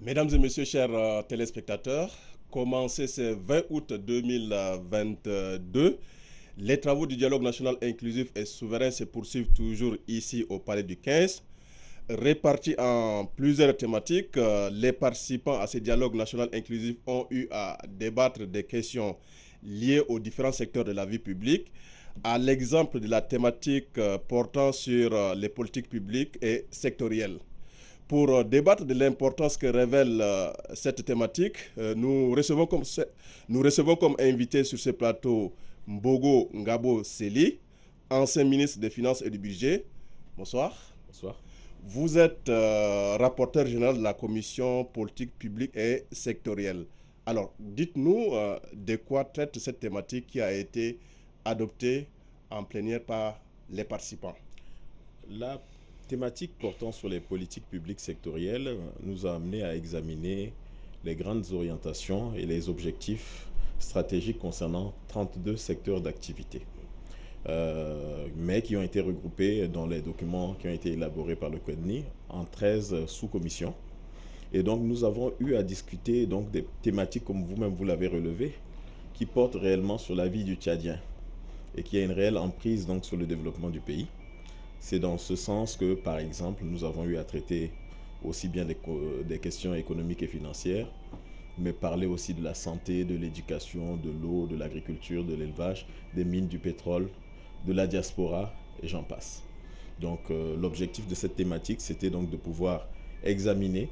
Mesdames et messieurs, chers téléspectateurs, commencé ce 20 août 2022, les travaux du dialogue national inclusif et souverain se poursuivent toujours ici au Palais du 15. Répartis en plusieurs thématiques, les participants à ce dialogue national inclusif ont eu à débattre des questions liées aux différents secteurs de la vie publique, à l'exemple de la thématique portant sur les politiques publiques et sectorielles. Pour débattre de l'importance que révèle cette thématique, nous recevons comme invité sur ce plateau Mbogo Ngabo Seli, ancien ministre des Finances et du Budget. Bonsoir. Bonsoir. Vous êtes rapporteur général de la commission politique publique et sectorielle. Alors, dites-nous de quoi traite cette thématique qui a été adoptée en plénière par les participants. La thématique portant sur les politiques publiques sectorielles nous a amené à examiner les grandes orientations et les objectifs stratégiques concernant 32 secteurs d'activité, mais qui ont été regroupés dans les documents qui ont été élaborés par le CODNI en 13 sous-commissions. Et donc nous avons eu à discuter donc, des thématiques, comme vous-même vous l'avez relevé, qui portent réellement sur la vie du Tchadien et qui a une réelle emprise donc, sur le développement du pays. C'est dans ce sens que, par exemple, nous avons eu à traiter aussi bien des questions économiques et financières, mais parler aussi de la santé, de l'éducation, de l'eau, de l'agriculture, de l'élevage, des mines du pétrole, de la diaspora, et j'en passe. Donc l'objectif de cette thématique, c'était donc de pouvoir examiner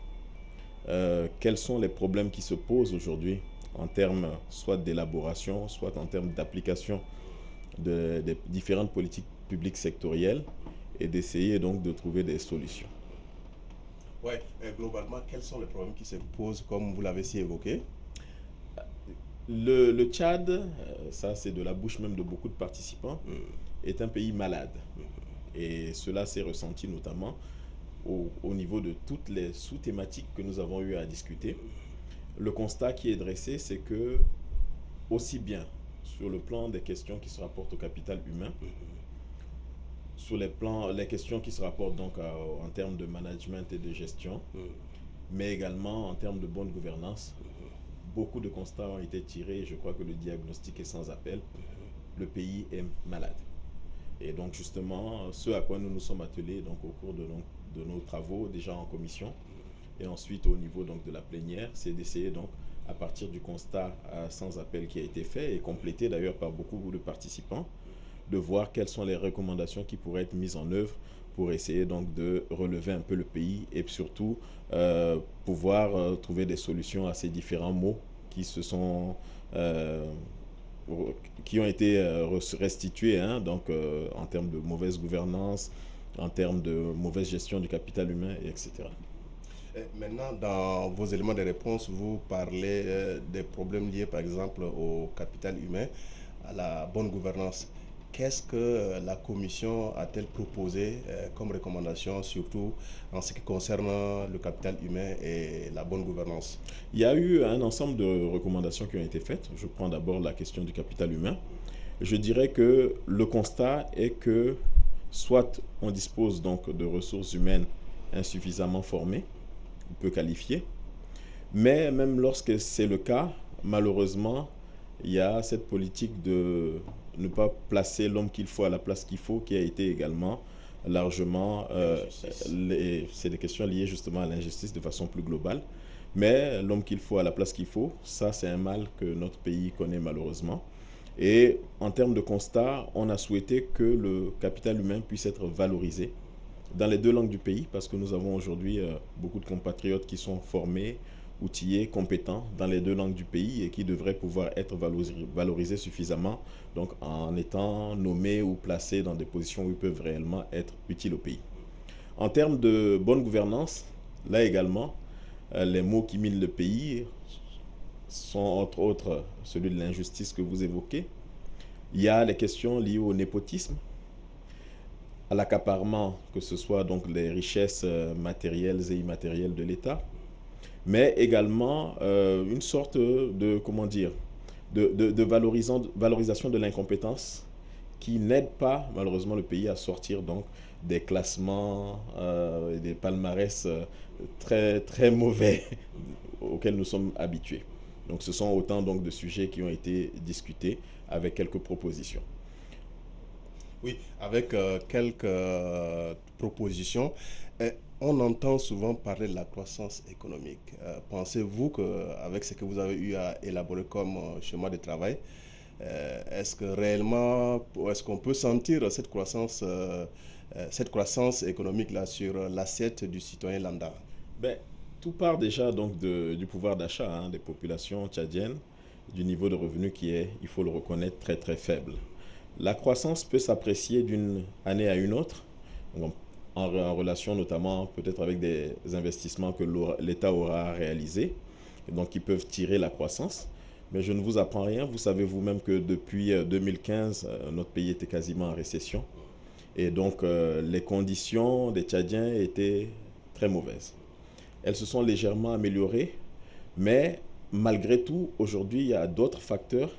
quels sont les problèmes qui se posent aujourd'hui en termes soit d'élaboration, soit en termes d'application des différentes politiques publiques sectorielles, et d'essayer donc de trouver des solutions. Oui, globalement, quels sont les problèmes qui se posent, comme vous l'avez si évoqué? Le Tchad, ça c'est de la bouche même de beaucoup de participants, est un pays malade. Et cela s'est ressenti notamment au niveau de toutes les sous-thématiques que nous avons eu à discuter. Le constat qui est dressé, c'est que, aussi bien sur le plan des questions qui se rapportent au capital humain, sur les questions qui se rapportent donc en termes de management et de gestion, mais également en termes de bonne gouvernance. Beaucoup de constats ont été tirés et je crois que le diagnostic est sans appel. Le pays est malade. Et donc justement, ce à quoi nous nous sommes attelés donc, au cours de nos travaux, déjà en commission, et ensuite au niveau donc, de la plénière, c'est d'essayer donc, à partir du constat sans appel qui a été fait et complété d'ailleurs par beaucoup de participants, de voir quelles sont les recommandations qui pourraient être mises en œuvre pour essayer donc de relever un peu le pays et surtout pouvoir trouver des solutions à ces différents maux qui se sont qui ont été restitués donc en termes de mauvaise gouvernance, en termes de mauvaise gestion du capital humain, etc. Maintenant, dans vos éléments de réponse, vous parlez des problèmes liés par exemple au capital humain, à la bonne gouvernance. Qu'est-ce que la Commission a-t-elle proposé comme recommandation, surtout en ce qui concerne le capital humain et la bonne gouvernance? Il y a eu un ensemble de recommandations qui ont été faites. Je prends d'abord la question du capital humain. Je dirais que le constat est que soit on dispose donc de ressources humaines insuffisamment formées, peu qualifiées, mais même lorsque c'est le cas, malheureusement, il y a cette politique de ne pas placer l'homme qu'il faut à la place qu'il faut, qui a été également largement... c'est des questions liées justement à l'injustice de façon plus globale. Mais l'homme qu'il faut à la place qu'il faut, ça c'est un mal que notre pays connaît malheureusement. Et en termes de constat, on a souhaité que le capital humain puisse être valorisé dans les deux langues du pays, parce que nous avons aujourd'hui beaucoup de compatriotes qui sont formés, outillés, compétents dans les deux langues du pays et qui devraient pouvoir être valorisés suffisamment, donc en étant nommés ou placés dans des positions où ils peuvent réellement être utiles au pays. En termes de bonne gouvernance, là également, les mots qui minent le pays sont entre autres celui de l'injustice que vous évoquez. Il y a les questions liées au népotisme, à l'accaparement, que ce soit donc les richesses matérielles et immatérielles de l'État, mais également une sorte de, comment dire, de valorisation de l'incompétence qui n'aide pas malheureusement le pays à sortir donc des classements et des palmarès très, très mauvais auxquels nous sommes habitués. Donc ce sont autant donc de sujets qui ont été discutés avec quelques propositions. Oui, avec quelques propositions. On entend souvent parler de la croissance économique. Pensez-vous qu'avec ce que vous avez eu à élaborer comme schéma de travail, est-ce que réellement, est-ce qu'on peut sentir cette croissance économique là sur l'assiette du citoyen lambda? Ben, tout part déjà donc du pouvoir d'achat hein, des populations tchadiennes, du niveau de revenu qui est, il faut le reconnaître, très très faible. La croissance peut s'apprécier d'une année à une autre, en, en relation notamment peut-être avec des investissements que l'État aura réalisés, et donc qui peuvent tirer la croissance. Mais je ne vous apprends rien, vous savez vous-même que depuis 2015, notre pays était quasiment en récession. Et donc les conditions des Tchadiens étaient très mauvaises. Elles se sont légèrement améliorées, mais malgré tout, aujourd'hui, il y a d'autres facteurs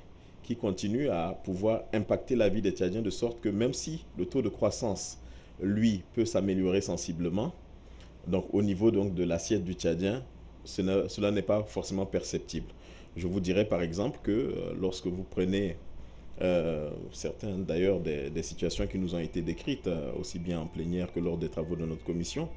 qui continuent à pouvoir impacter la vie des Tchadiens de sorte que même si le taux de croissance, lui, peut s'améliorer sensiblement, donc au niveau donc, de l'assiette du Tchadien, cela n'est pas forcément perceptible. Je vous dirais par exemple que lorsque vous prenez certaines d'ailleurs des situations qui nous ont été décrites, aussi bien en plénière que lors des travaux de notre commission,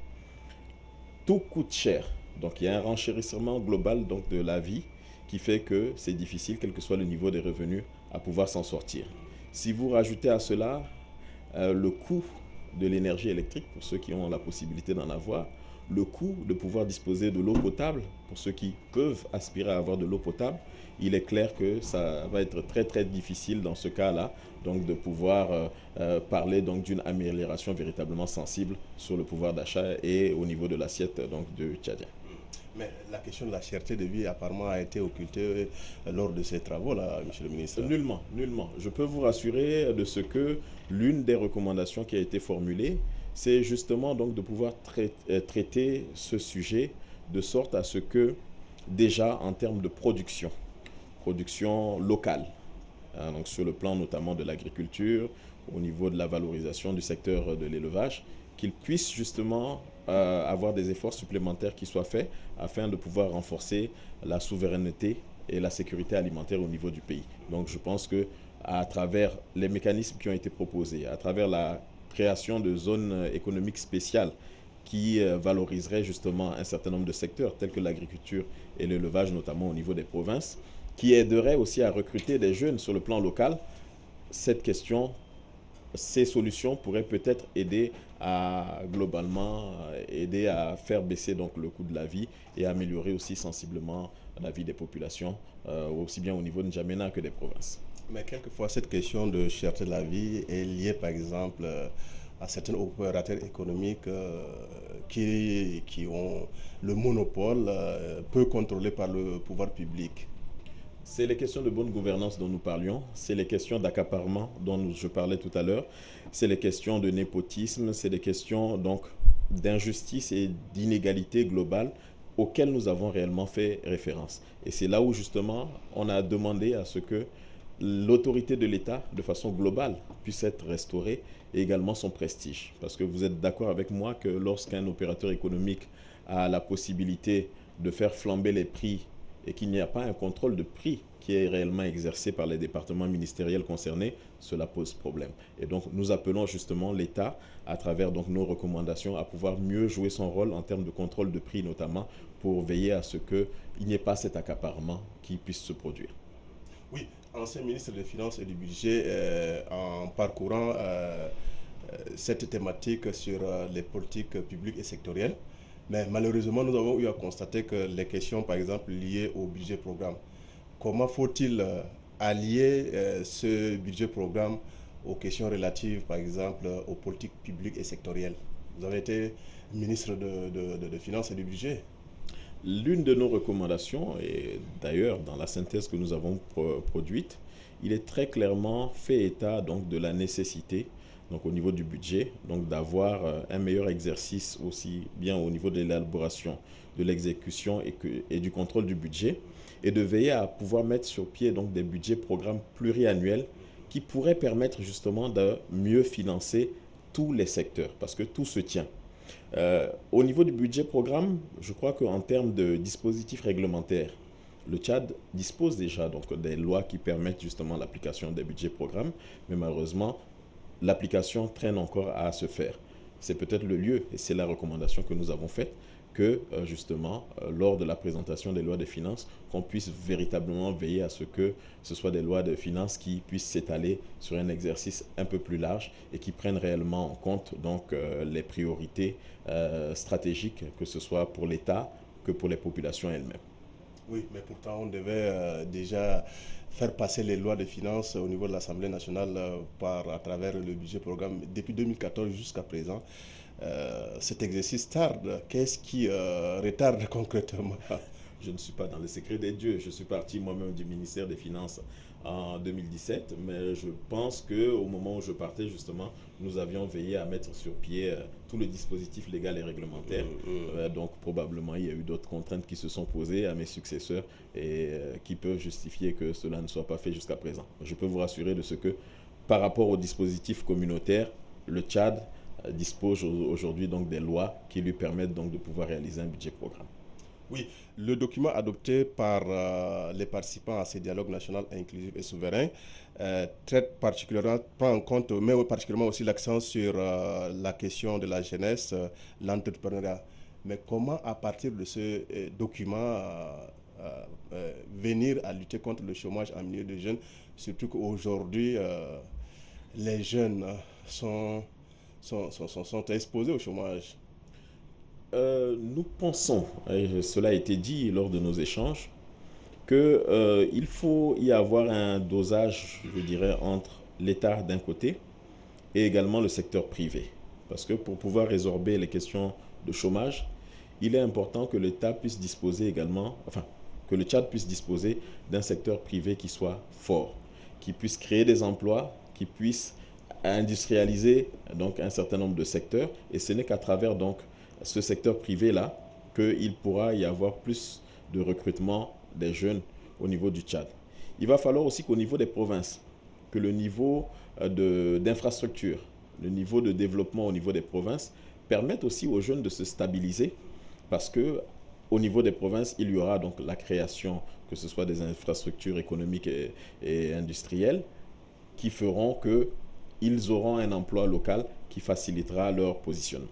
tout coûte cher. Donc il y a un renchérissement global donc, de la vie qui fait que c'est difficile, quel que soit le niveau des revenus, à pouvoir s'en sortir. Si vous rajoutez à cela le coût de l'énergie électrique, pour ceux qui ont la possibilité d'en avoir, le coût de pouvoir disposer de l'eau potable, pour ceux qui peuvent aspirer à avoir de l'eau potable, il est clair que ça va être très très difficile dans ce cas-là, donc de pouvoir parler donc d'une amélioration véritablement sensible sur le pouvoir d'achat et au niveau de l'assiette donc du Tchadien. Mais la question de la cherté de vie apparemment a été occultée lors de ces travaux-là, monsieur le ministre. Nullement, nullement. Je peux vous rassurer de ce que l'une des recommandations qui a été formulée, c'est justement donc de pouvoir traiter ce sujet de sorte à ce que déjà en termes de production locale, hein, donc sur le plan notamment de l'agriculture, au niveau de la valorisation du secteur de l'élevage, qu'ils puissent justement avoir des efforts supplémentaires qui soient faits afin de pouvoir renforcer la souveraineté et la sécurité alimentaire au niveau du pays. Donc je pense que à travers les mécanismes qui ont été proposés, à travers la création de zones économiques spéciales qui valoriseraient justement un certain nombre de secteurs tels que l'agriculture et l'élevage, notamment au niveau des provinces, qui aideraient aussi à recruter des jeunes sur le plan local, cette question, ces solutions pourraient peut-être aider à globalement aider à faire baisser donc le coût de la vie et améliorer aussi sensiblement la vie des populations, aussi bien au niveau de N'Djamena que des provinces. Mais quelquefois, cette question de cherté de la vie est liée, par exemple, à certains opérateurs économiques qui ont le monopole, peu contrôlé par le pouvoir public. C'est les questions de bonne gouvernance dont nous parlions, c'est les questions d'accaparement dont je parlais tout à l'heure, c'est les questions de népotisme, c'est des questions donc d'injustice et d'inégalité globale auxquelles nous avons réellement fait référence. Et c'est là où justement on a demandé à ce que l'autorité de l'État, de façon globale, puisse être restaurée et également son prestige. Parce que vous êtes d'accord avec moi que lorsqu'un opérateur économique a la possibilité de faire flamber les prix et qu'il n'y a pas un contrôle de prix qui est réellement exercé par les départements ministériels concernés, cela pose problème. Et donc nous appelons justement l'État, à travers donc nos recommandations, à pouvoir mieux jouer son rôle en termes de contrôle de prix notamment, pour veiller à ce qu'il n'y ait pas cet accaparement qui puisse se produire. Oui, ancien ministre des Finances et du Budget, en parcourant cette thématique sur les politiques publiques et sectorielles, mais malheureusement, nous avons eu à constater que les questions, par exemple, liées au budget programme, comment faut-il allier ce budget programme aux questions relatives, par exemple, aux politiques publiques et sectorielles? Vous avez été ministre de Finances et du Budget. L'une de nos recommandations, et d'ailleurs dans la synthèse que nous avons produite, il est très clairement fait état donc, de la nécessité, donc au niveau du budget, donc d'avoir un meilleur exercice aussi bien au niveau de l'élaboration, de l'exécution et du contrôle du budget, et de veiller à pouvoir mettre sur pied donc, des budgets programmes pluriannuels qui pourraient permettre justement de mieux financer tous les secteurs, parce que tout se tient. Au niveau du budget programme, je crois qu'en termes de dispositifs réglementaires, le Tchad dispose déjà donc des lois qui permettent justement l'application des budgets programmes, mais malheureusement, l'application traîne encore à se faire. C'est peut-être le lieu, et c'est la recommandation que nous avons faite, que justement, lors de la présentation des lois de finances, qu'on puisse véritablement veiller à ce que ce soit des lois de finances qui puissent s'étaler sur un exercice un peu plus large et qui prennent réellement en compte donc, les priorités stratégiques, que ce soit pour l'État que pour les populations elles-mêmes. Oui, mais pourtant on devait déjà faire passer les lois de finances au niveau de l'Assemblée nationale à travers le budget programme depuis 2014 jusqu'à présent. Cet exercice tarde. Qu'est-ce qui retarde concrètement? Je ne suis pas dans le secret des dieux. Je suis parti moi-même du ministère des Finances en 2017, mais je pense qu'au moment où je partais, justement, nous avions veillé à mettre sur pied tout le dispositif légal et réglementaire. Donc probablement, il y a eu d'autres contraintes qui se sont posées à mes successeurs et qui peuvent justifier que cela ne soit pas fait jusqu'à présent. Je peux vous rassurer de ce que, par rapport au dispositif communautaire, le Tchad dispose aujourd'hui donc des lois qui lui permettent donc de pouvoir réaliser un budget programme. Oui, le document adopté par les participants à ces dialogues national inclusif et souverain traite particulièrement, prend en compte, mais particulièrement aussi l'accent sur la question de la jeunesse, l'entrepreneuriat. Mais comment, à partir de ce document, venir à lutter contre le chômage en milieu de jeunes, surtout qu'aujourd'hui, les jeunes sont exposés au chômage? Nous pensons, et cela a été dit lors de nos échanges, qu'il faut y avoir un dosage, je dirais, entre l'État d'un côté et également le secteur privé. Parce que pour pouvoir résorber les questions de chômage, il est important que l'État puisse disposer également, enfin, que le Tchad puisse disposer d'un secteur privé qui soit fort, qui puisse créer des emplois, qui puisse industrialiser donc un certain nombre de secteurs. Et ce n'est qu'à travers donc ce secteur privé-là qu'il pourra y avoir plus de recrutement des jeunes au niveau du Tchad. Il va falloir aussi qu'au niveau des provinces, que le niveau d'infrastructure, le niveau de développement au niveau des provinces permette aussi aux jeunes de se stabiliser parce que au niveau des provinces, il y aura donc la création, que ce soit des infrastructures économiques et industrielles, qui feront qu'ils auront un emploi local qui facilitera leur positionnement.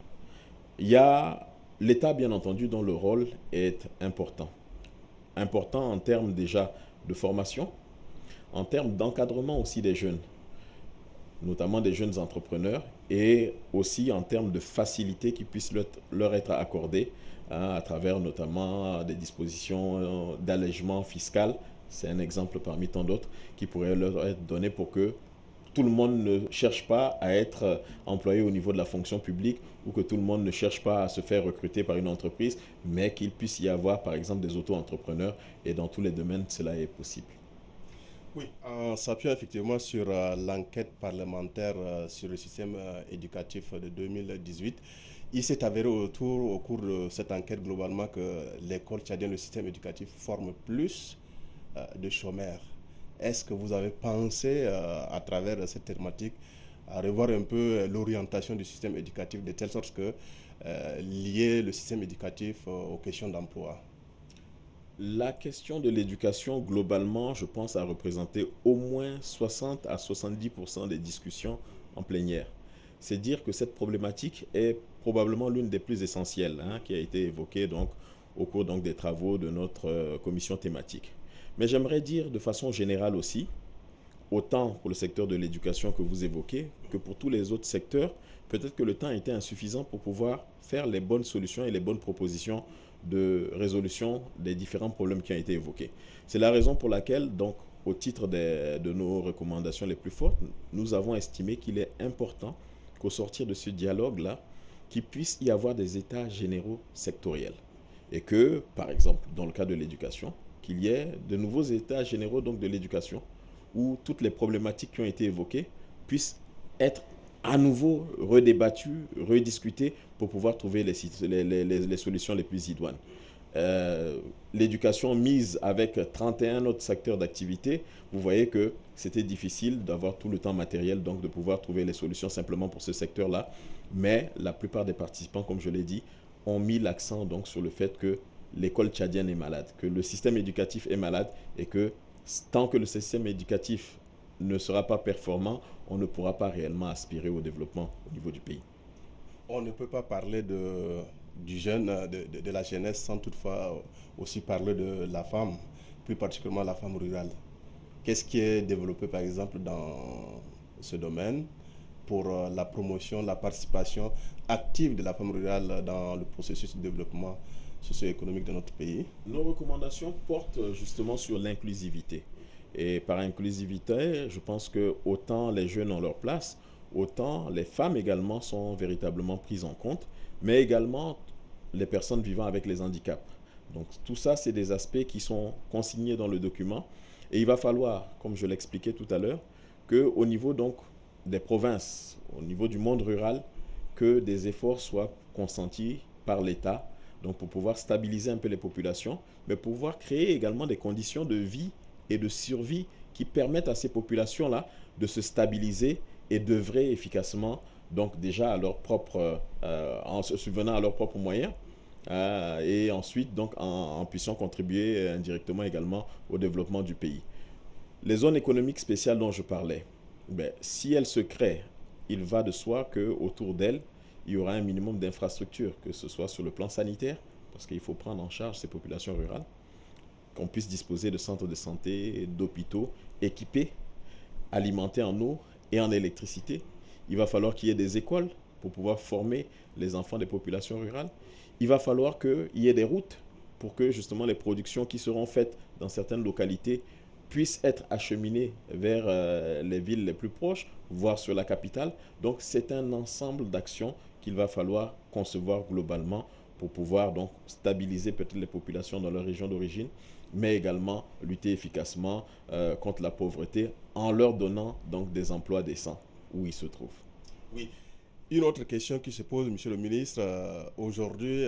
Il y a l'État, bien entendu, dont le rôle est important. Important en termes déjà de formation, en termes d'encadrement aussi des jeunes, notamment des jeunes entrepreneurs, et aussi en termes de facilité qui puissent leur être accordées à travers notamment des dispositions d'allègement fiscal. C'est un exemple parmi tant d'autres qui pourraient leur être donné pour que tout le monde ne cherche pas à être employé au niveau de la fonction publique ou que tout le monde ne cherche pas à se faire recruter par une entreprise, mais qu'il puisse y avoir par exemple des auto-entrepreneurs et dans tous les domaines cela est possible. Oui, en s'appuyant effectivement sur l'enquête parlementaire sur le système éducatif de 2018, il s'est avéré au cours de cette enquête globalement que l'école tchadienne, le système éducatif forme plus de chômeurs. Est-ce que vous avez pensé à travers cette thématique à revoir un peu l'orientation du système éducatif de telle sorte que lier le système éducatif aux questions d'emploi? La question de l'éducation, globalement, je pense, a représenté au moins 60 à 70% des discussions en plénière. C'est dire que cette problématique est probablement l'une des plus essentielles qui a été évoquée donc, au cours donc, des travaux de notre commission thématique. Mais j'aimerais dire de façon générale aussi, autant pour le secteur de l'éducation que vous évoquez, que pour tous les autres secteurs, peut-être que le temps était insuffisant pour pouvoir faire les bonnes solutions et les bonnes propositions de résolution des différents problèmes qui ont été évoqués. C'est la raison pour laquelle, donc, au titre de nos recommandations les plus fortes, nous avons estimé qu'il est important qu'au sortir de ce dialogue-là, qu'il puisse y avoir des états généraux sectoriels. Et que, par exemple, dans le cas de l'éducation, qu'il y ait de nouveaux états généraux donc, de l'éducation où toutes les problématiques qui ont été évoquées puissent être à nouveau redébattues, rediscutées pour pouvoir trouver les solutions les plus idoines. l'éducation mise avec 31 autres secteurs d'activité, vous voyez que c'était difficile d'avoir tout le temps matériel, donc de pouvoir trouver les solutions simplement pour ce secteur-là. Mais la plupart des participants, comme je l'ai dit, ont mis l'accent donc sur le fait que l'école tchadienne est malade, que le système éducatif est malade et que tant que le système éducatif ne sera pas performant, on ne pourra pas réellement aspirer au développement au niveau du pays. On ne peut pas parler du jeune, de la jeunesse, sans toutefois aussi parler de la femme, plus particulièrement la femme rurale. Qu'est-ce qui est développé, par exemple, dans ce domaine pour la promotion, la participation active de la femme rurale dans le processus de développement socio-économique de notre pays? Nos recommandations portent justement sur l'inclusivité. Et par inclusivité, je pense que autant les jeunes ont leur place, autant les femmes également sont véritablement prises en compte, mais également les personnes vivant avec les handicaps. Donc tout ça, c'est des aspects qui sont consignés dans le document. Et il va falloir, comme je l'expliquais tout à l'heure, qu'au niveau donc des provinces, au niveau du monde rural, que des efforts soient consentis par l'État, donc pour pouvoir stabiliser un peu les populations, mais pour pouvoir créer également des conditions de vie et de survie qui permettent à ces populations-là de se stabiliser et d'œuvrer efficacement, donc déjà à leur propre, en se subvenant à leurs propres moyens, et ensuite donc en puissant contribuer indirectement également au développement du pays. Les zones économiques spéciales dont je parlais, ben, si elles se créent, il va de soi qu'autour d'elles, il y aura un minimum d'infrastructures, que ce soit sur le plan sanitaire, parce qu'il faut prendre en charge ces populations rurales, qu'on puisse disposer de centres de santé, d'hôpitaux équipés, alimentés en eau et en électricité. Il va falloir qu'il y ait des écoles pour pouvoir former les enfants des populations rurales. Il va falloir qu'il y ait des routes pour que justement les productions qui seront faites dans certaines localités puissent être acheminées vers les villes les plus proches, voire sur la capitale. Donc c'est un ensemble d'actions qu'il va falloir concevoir globalement pour pouvoir donc stabiliser peut-être les populations dans leur région d'origine, mais également lutter efficacement contre la pauvreté en leur donnant donc des emplois décents où ils se trouvent. Oui. Une autre question qui se pose, Monsieur le ministre, aujourd'hui,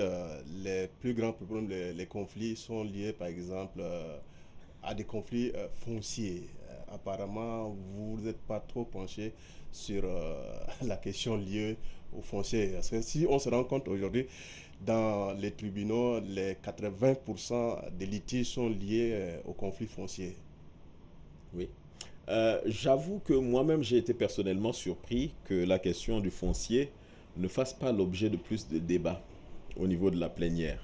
les plus grands problèmes, les conflits sont liés, par exemple, à des conflits fonciers. Apparemment, vous n'êtes pas trop penché sur la question liée aux fonciers. Parce que si on se rend compte aujourd'hui, dans les tribunaux, les 80% des litiges sont liés aux conflits fonciers. Oui. J'avoue que moi-même, j'ai été personnellement surpris que la question du foncier ne fasse pas l'objet de plus de débats au niveau de la plénière.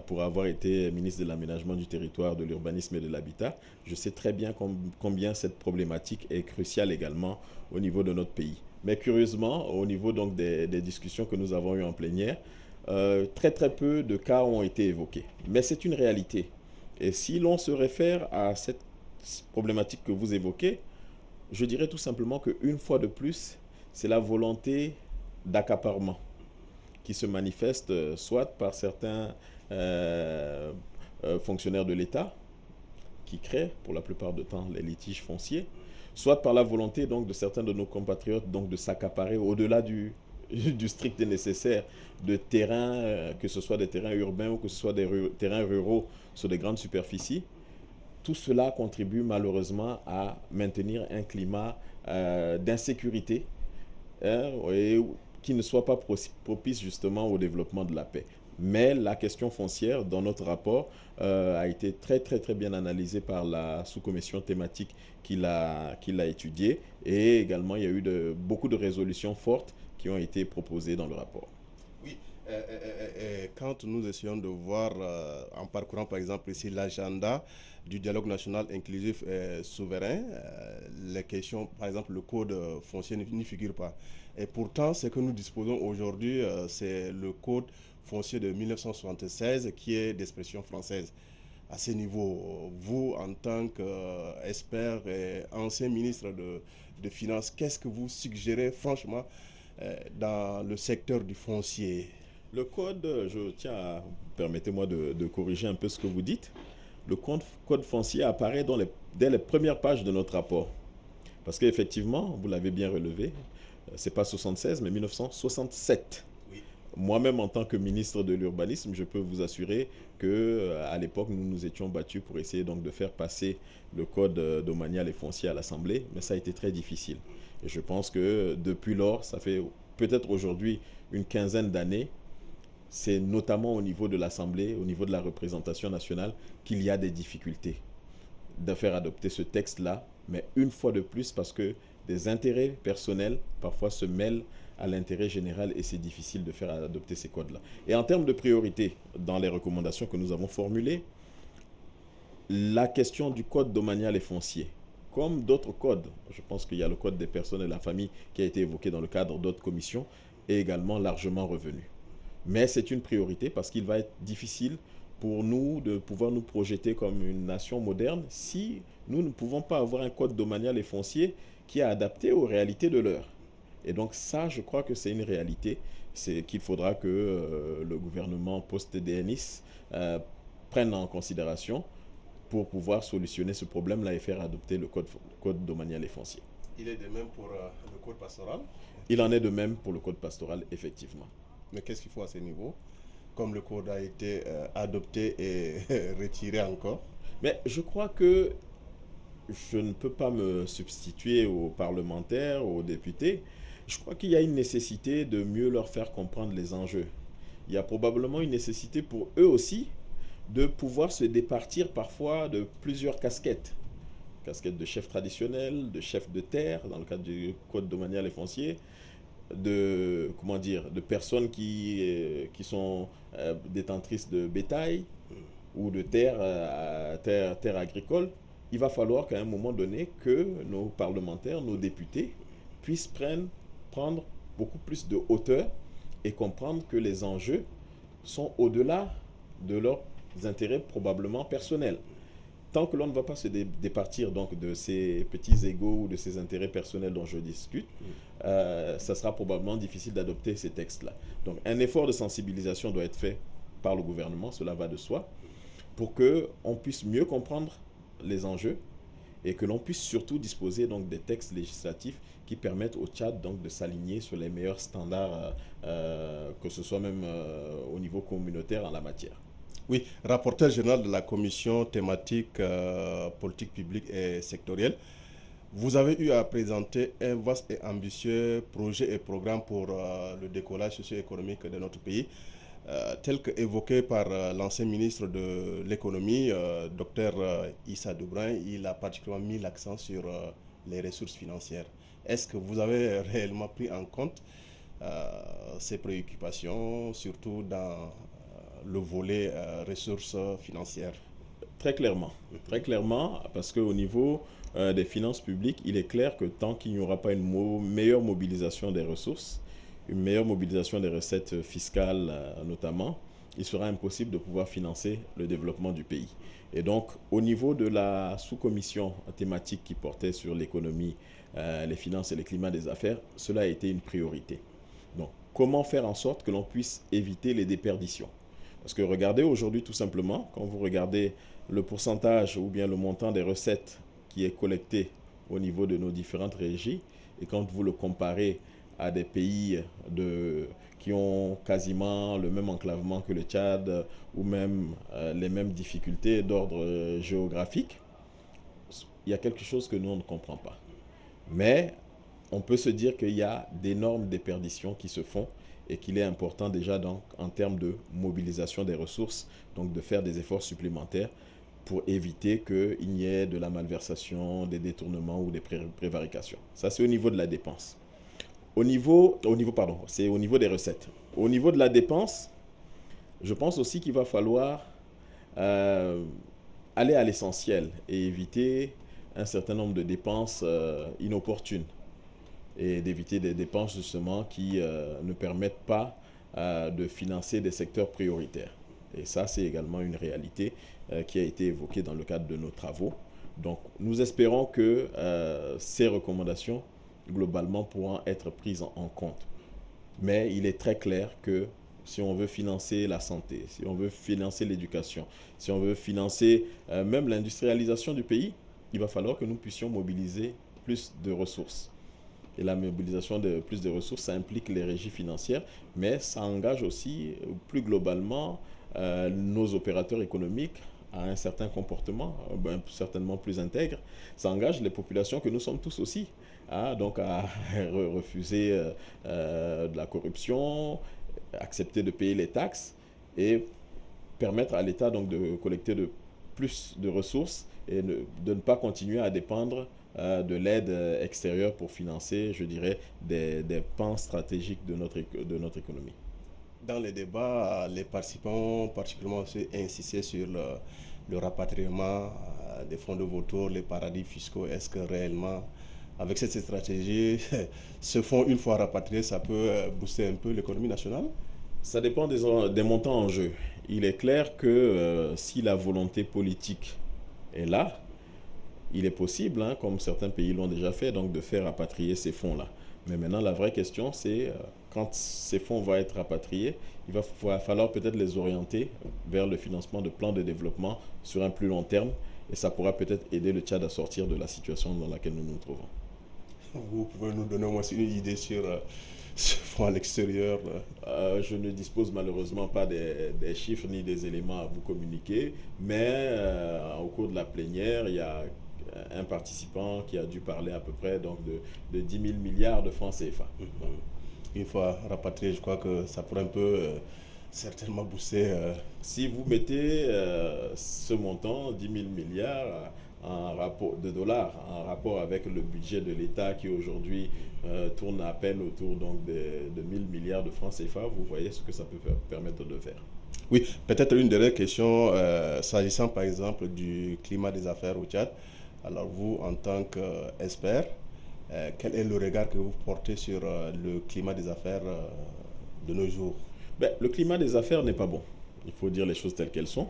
Pour avoir été ministre de l'aménagement du territoire, de l'urbanisme et de l'habitat, je sais très bien combien cette problématique est cruciale également au niveau de notre pays. Mais curieusement, au niveau donc des discussions que nous avons eues en plénière, très très peu de cas ont été évoqués. Mais c'est une réalité. Et si l'on se réfère à cette problématique que vous évoquez, je dirais tout simplement qu'une fois de plus, c'est la volonté d'accaparement qui se manifeste soit par certains fonctionnaires de l'État qui créent pour la plupart du temps les litiges fonciers, soit par la volonté donc de certains de nos compatriotes donc de s'accaparer au-delà du strict et nécessaire de terrains, que ce soit des terrains urbains ou que ce soit des terrains ruraux sur des grandes superficies. Tout cela contribue malheureusement à maintenir un climat d'insécurité et qui ne soit pas propice justement au développement de la paix. Mais la question foncière, dans notre rapport, a été très très très bien analysée par la sous-commission thématique qui l'a étudiée. Et également, il y a eu beaucoup de résolutions fortes qui ont été proposées dans le rapport. Oui, quand nous essayons de voir, en parcourant par exemple ici l'agenda du dialogue national inclusif et souverain, les questions, par exemple le code foncier n'y figure pas. Et pourtant, ce que nous disposons aujourd'hui, c'est le code foncier de 1976 qui est d'expression française. À ce niveau, vous, en tant qu'expert et ancien ministre de Finances, qu'est-ce que vous suggérez franchement dans le secteur du foncier? Le code, je tiens à, permettez-moi de corriger un peu ce que vous dites. Le code foncier apparaît dès les premières pages de notre rapport. Parce qu'effectivement, vous l'avez bien relevé, c'est pas 76, mais 1967. Oui. moi-même, en tant que ministre de l'Urbanisme, je peux vous assurer que à l'époque, nous nous étions battus pour essayer donc de faire passer le code domanial et foncier à l'Assemblée, mais ça a été très difficile. Et je pense que depuis lors, ça fait peut-être aujourd'hui une quinzaine d'années, c'est notamment au niveau de l'Assemblée, au niveau de la représentation nationale, qu'il y a des difficultés de faire adopter ce texte-là, mais une fois de plus parce que des intérêts personnels parfois se mêlent à l'intérêt général et c'est difficile de faire adopter ces codes-là. Et en termes de priorité, dans les recommandations que nous avons formulées, la question du code domanial et foncier, comme d'autres codes, je pense qu'il y a le code des personnes et de la famille qui a été évoqué dans le cadre d'autres commissions, est également largement revenu. Mais c'est une priorité parce qu'il va être difficile pour nous de pouvoir nous projeter comme une nation moderne si nous ne pouvons pas avoir un code domanial et foncier qui est adapté aux réalités de l'heure. Et donc ça, je crois que c'est une réalité. C'est qu'il faudra que le gouvernement post-DNIS prenne en considération pour pouvoir solutionner ce problème-là et faire adopter le code domanial et foncier. Il est de même pour le code pastoral. Il en est de même pour le code pastoral, effectivement. Mais qu'est-ce qu'il faut à ce niveau? Comme le code a été adopté et retiré encore. Mais je crois que je ne peux pas me substituer aux parlementaires, aux députés. Je crois qu'il y a une nécessité de mieux leur faire comprendre les enjeux. Il y a probablement une nécessité pour eux aussi de pouvoir se départir parfois de plusieurs casquettes. Casquette de chef traditionnel, de chef de terre, dans le cadre du code domanial et foncier, de personnes qui sont détentrices de bétail ou de terres agricoles. Il va falloir qu'à un moment donné que nos parlementaires, nos députés puissent prendre beaucoup plus de hauteur et comprendre que les enjeux sont au-delà de leurs intérêts probablement personnels. Tant que l'on ne va pas se départir donc de ces petits égos ou de ces intérêts personnels dont je discute, ça sera probablement difficile d'adopter ces textes-là. Donc un effort de sensibilisation doit être fait par le gouvernement, cela va de soi, pour qu'on puisse mieux comprendre les enjeux et que l'on puisse surtout disposer donc des textes législatifs qui permettent au Tchad donc de s'aligner sur les meilleurs standards, que ce soit même au niveau communautaire en la matière. Oui, rapporteur général de la commission thématique politique publique et sectorielle, vous avez eu à présenter un vaste et ambitieux projet et programme pour le décollage socio-économique de notre pays, tel que évoqué par l'ancien ministre de l'économie, Dr Issa Doubrain. Il a particulièrement mis l'accent sur les ressources financières. Est-ce que vous avez réellement pris en compte ces préoccupations, surtout dans le volet ressources financières? Très clairement, parce qu'au niveau des finances publiques, il est clair que tant qu'il n'y aura pas une meilleure mobilisation des ressources, une meilleure mobilisation des recettes fiscales notamment, il sera impossible de pouvoir financer le développement du pays. Et donc, au niveau de la sous-commission thématique qui portait sur l'économie, les finances et le climat des affaires, cela a été une priorité. Donc, comment faire en sorte que l'on puisse éviter les déperditions? Parce que regardez aujourd'hui tout simplement, quand vous regardez le pourcentage ou bien le montant des recettes qui est collecté au niveau de nos différentes régies, et quand vous le comparez à des pays qui ont quasiment le même enclavement que le Tchad ou même les mêmes difficultés d'ordre géographique, il y a quelque chose que nous on ne comprend pas. Mais on peut se dire qu'il y a d'énormes déperditions qui se font et qu'il est important déjà donc, en termes de mobilisation des ressources, donc de faire des efforts supplémentaires pour éviter qu'il n'y ait de la malversation, des détournements ou des prévarications. Ça, c'est au niveau de la dépense. C'est au niveau des recettes. Au niveau de la dépense, je pense aussi qu'il va falloir aller à l'essentiel et éviter un certain nombre de dépenses inopportunes et d'éviter des dépenses justement qui ne permettent pas de financer des secteurs prioritaires. Et ça, c'est également une réalité qui a été évoquée dans le cadre de nos travaux. Donc, nous espérons que ces recommandations, globalement, pourront être prises en compte. Mais il est très clair que si on veut financer la santé, si on veut financer l'éducation, si on veut financer même l'industrialisation du pays, il va falloir que nous puissions mobiliser plus de ressources. Et la mobilisation de plus de ressources, ça implique les régies financières, mais ça engage aussi plus globalement nos opérateurs économiques à un certain comportement, certainement plus intègre. Ça engage les populations que nous sommes tous aussi, donc à refuser de la corruption, accepter de payer les taxes et permettre à l'État donc de collecter plus de ressources et de ne pas continuer à dépendre de l'aide extérieure pour financer, je dirais, des pans stratégiques de notre économie. Dans les débats, les participants particulièrement aussi insisté sur le rapatriement des fonds de vautours, les paradis fiscaux. Est-ce que réellement, avec cette stratégie, ce fonds, une fois rapatrié, ça peut booster un peu l'économie nationale? Ça dépend des montants en jeu. Il est clair que si la volonté politique est là, il est possible, comme certains pays l'ont déjà fait, donc de faire rapatrier ces fonds-là. Mais maintenant, la vraie question, c'est quand ces fonds vont être rapatriés, il va falloir peut-être les orienter vers le financement de plans de développement sur un plus long terme. Et ça pourra peut-être aider le Tchad à sortir de la situation dans laquelle nous nous trouvons. Vous pouvez nous donner au moins une idée sur ce fonds à l'extérieur? Je ne dispose malheureusement pas des chiffres ni des éléments à vous communiquer, mais au cours de la plénière, il y a un participant qui a dû parler à peu près donc de 10 000 milliards de francs CFA. Une fois rapatrié, je crois que ça pourrait un peu certainement booster. Si vous mettez ce montant, 10 000 milliards de dollars, en rapport avec le budget de l'État qui aujourd'hui tourne à peine autour donc de 1 000 milliards de francs CFA, vous voyez ce que ça peut permettre de faire. Oui, peut-être une dernière question s'agissant par exemple du climat des affaires au Tchad. Alors vous, en tant qu'expert, quel est le regard que vous portez sur le climat des affaires de nos jours? Le climat des affaires n'est pas bon. Il faut dire les choses telles qu'elles sont.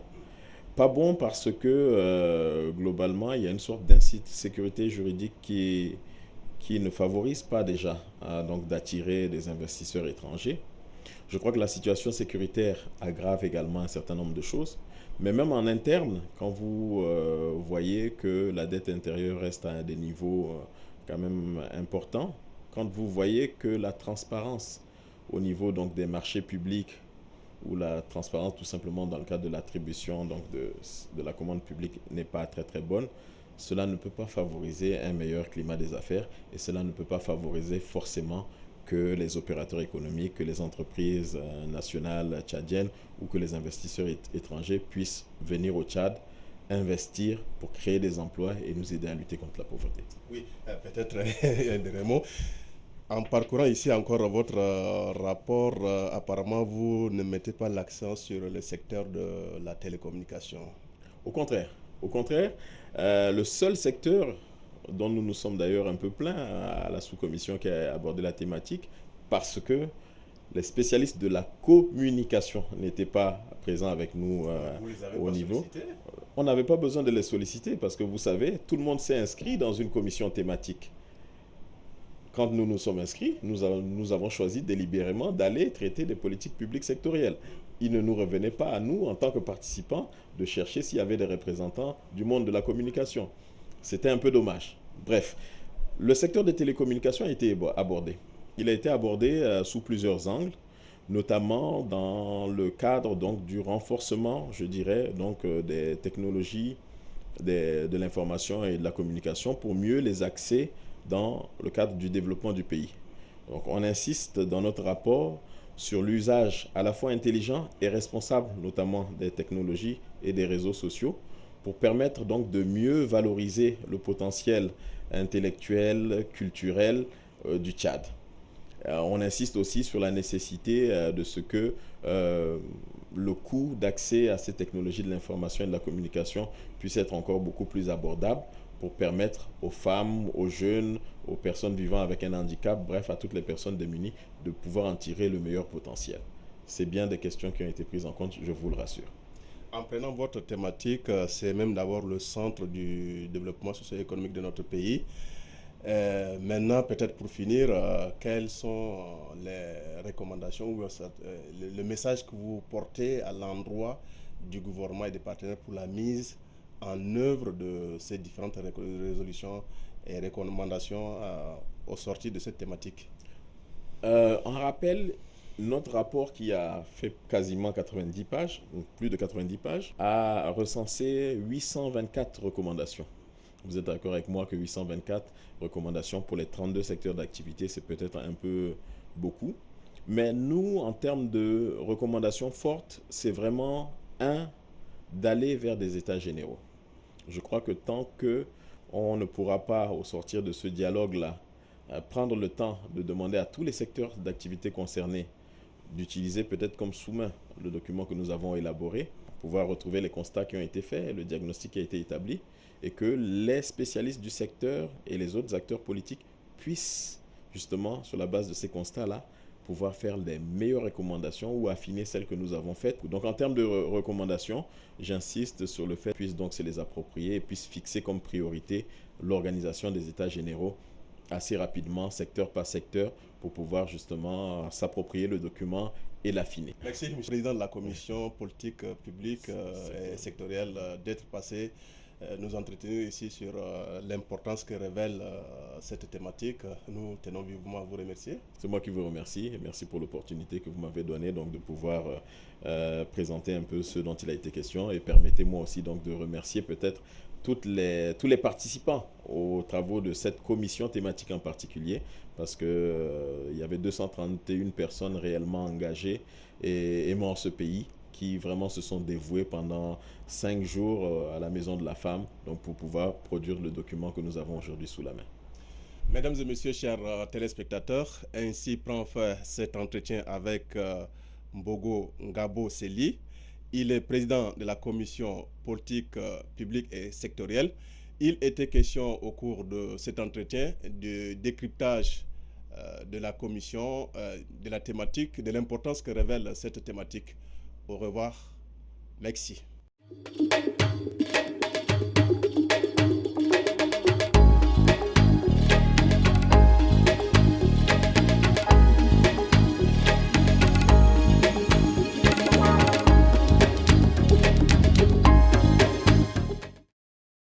Pas bon parce que globalement, il y a une sorte d'insécurité juridique qui ne favorise pas déjà donc d'attirer des investisseurs étrangers. Je crois que la situation sécuritaire aggrave également un certain nombre de choses. Mais même en interne, quand vous voyez que la dette intérieure reste à des niveaux quand même importants, quand vous voyez que la transparence au niveau donc, des marchés publics ou la transparence tout simplement dans le cadre de l'attribution donc de la commande publique n'est pas très très bonne, cela ne peut pas favoriser un meilleur climat des affaires et cela ne peut pas favoriser forcément que les opérateurs économiques, que les entreprises nationales tchadiennes ou que les investisseurs étrangers puissent venir au Tchad, investir pour créer des emplois et nous aider à lutter contre la pauvreté. Oui, peut-être un dernier mot. En parcourant ici encore votre rapport, apparemment vous ne mettez pas l'accent sur le secteur de la télécommunication. Au contraire, le seul secteur dont nous nous sommes d'ailleurs un peu plaints à la sous-commission qui a abordé la thématique, parce que les spécialistes de la communication n'étaient pas présents avec nous au niveau. On n'avait pas besoin de les solliciter parce que vous savez, tout le monde s'est inscrit dans une commission thématique. Quand nous nous sommes inscrits, nous avons choisi délibérément d'aller traiter des politiques publiques sectorielles. Il ne nous revenait pas à nous, en tant que participants, de chercher s'il y avait des représentants du monde de la communication. C'était un peu dommage. Bref, le secteur des télécommunications a été abordé. Il a été abordé sous plusieurs angles, notamment dans le cadre donc, du renforcement, je dirais, donc, des technologies de l'information et de la communication pour mieux les axer dans le cadre du développement du pays. Donc, on insiste dans notre rapport sur l'usage à la fois intelligent et responsable, notamment des technologies et des réseaux sociaux, pour permettre donc de mieux valoriser le potentiel intellectuel, culturel du Tchad. On insiste aussi sur la nécessité de ce que le coût d'accès à ces technologies de l'information et de la communication puisse être encore beaucoup plus abordable pour permettre aux femmes, aux jeunes, aux personnes vivant avec un handicap, bref, à toutes les personnes démunies, de pouvoir en tirer le meilleur potentiel. C'est bien des questions qui ont été prises en compte, je vous le rassure. En prenant votre thématique, c'est même d'abord le centre du développement socio-économique de notre pays. Maintenant, peut-être pour finir, quelles sont les recommandations ou le message que vous portez à l'endroit du gouvernement et des partenaires pour la mise en œuvre de ces différentes résolutions et recommandations au sortir de cette thématique. On rappelle notre rapport qui a fait quasiment 90 pages, ou plus de 90 pages, a recensé 824 recommandations. Vous êtes d'accord avec moi que 824 recommandations pour les 32 secteurs d'activité, c'est peut-être un peu beaucoup. Mais nous, en termes de recommandations fortes, c'est vraiment, d'aller vers des états généraux. Je crois que tant qu'on ne pourra pas, au sortir de ce dialogue-là, prendre le temps de demander à tous les secteurs d'activité concernés d'utiliser peut-être comme sous-main le document que nous avons élaboré, pouvoir retrouver les constats qui ont été faits, le diagnostic qui a été établi, et que les spécialistes du secteur et les autres acteurs politiques puissent, justement, sur la base de ces constats-là, pouvoir faire les meilleures recommandations ou affiner celles que nous avons faites. Donc en termes de recommandations, j'insiste sur le fait qu'ils puissent donc se les approprier et puissent fixer comme priorité l'organisation des états généraux assez rapidement, secteur par secteur, pour pouvoir justement s'approprier le document et l'affiner. Merci, M. le Président de la Commission politique publique et sectorielle, d'être passé nous entretenir ici sur l'importance que révèle cette thématique. Nous tenons vivement à vous remercier. C'est moi qui vous remercie et merci pour l'opportunité que vous m'avez donnée donc de pouvoir présenter un peu ce dont il a été question, et permettez-moi aussi donc de remercier peut-être tous les participants aux travaux de cette commission thématique en particulier, parce que il y avait 231 personnes réellement engagées et aimant ce pays, qui vraiment se sont dévoués pendant 5 jours à la Maison de la Femme, donc pour pouvoir produire le document que nous avons aujourd'hui sous la main. Mesdames et messieurs, chers téléspectateurs, ainsi prend fin cet entretien avec Mbogo Ngabo Sely. Il est président de la commission politique publique et sectorielle. Il était question au cours de cet entretien de décryptage de la commission, de la thématique, de l'importance que révèle cette thématique. Au revoir. Merci.